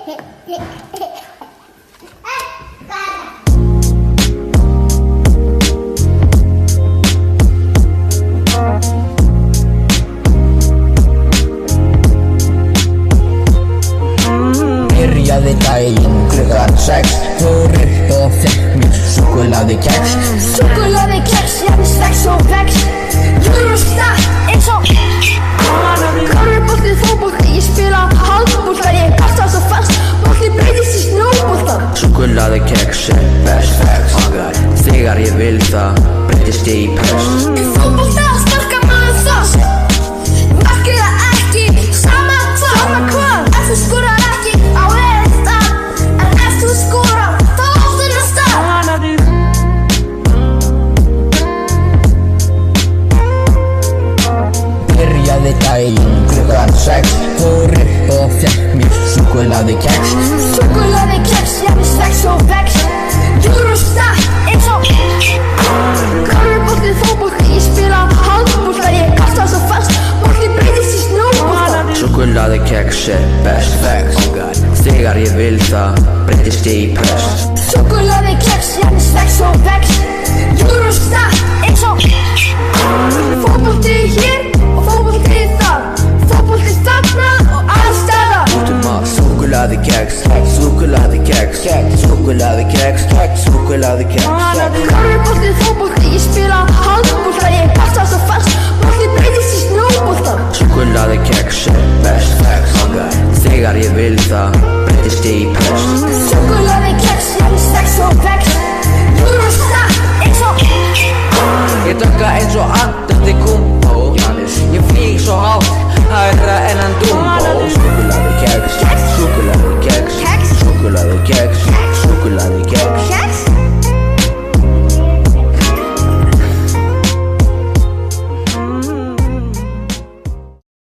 Byrjaði daginn klukkan 6, fór upp og fékk mér súkkulaðikex. Súkkulaðikex, ég er 6 og vex. Eurostar eins og körfubolti, fótbolti, ég spila handbolta, ég kasta svo fast, bolti breytist í snjóbolta. Súkkulaðikex er best, þegar ég vil það breytist ég í pest. Í fótbolta sparkar maður það, markið það ekki, sama hvað. Ef þú skorar ekki á stað, en ef þú skorar þá áttu það stað. Byrjaði daginn klukkan 6, fór upp og fékk mér súkkulaðikex. Súkkulaðikex, ég er 6 og vex. Eurostar eins og körfubolti, fótbolti, ég spila handbolta, ég kasta svo fast, bolti breytist í snjóbolta. Súkkulaðikex er best, þegar ég vil það breytist ég í pest. Súkkulaðikex, ég er 6 og vex. Eurostar eins og fótbolti hér og fótbolti þar, fótbolti þarna og alls staðar. Út allt súkkulaðikex, súkkulaðikex, súkkulaðikex, súkkulaðikex. Körfubolti, fótbolti, ég spila handbolta, ég kasta svo fast, bolti breytist í snjóbolta. Súkkulaðikex er best, þegar ég vil það breytist ég í pest. Súkkulaðikex, ég er 6 og vex. Eurostar eins og Ég dökka eins og Antetokounmpo, ég flýg svo hátt, hærra en hann Dumbo. Súkkulaðikex, súkkulaðikex, súkkulaðikex.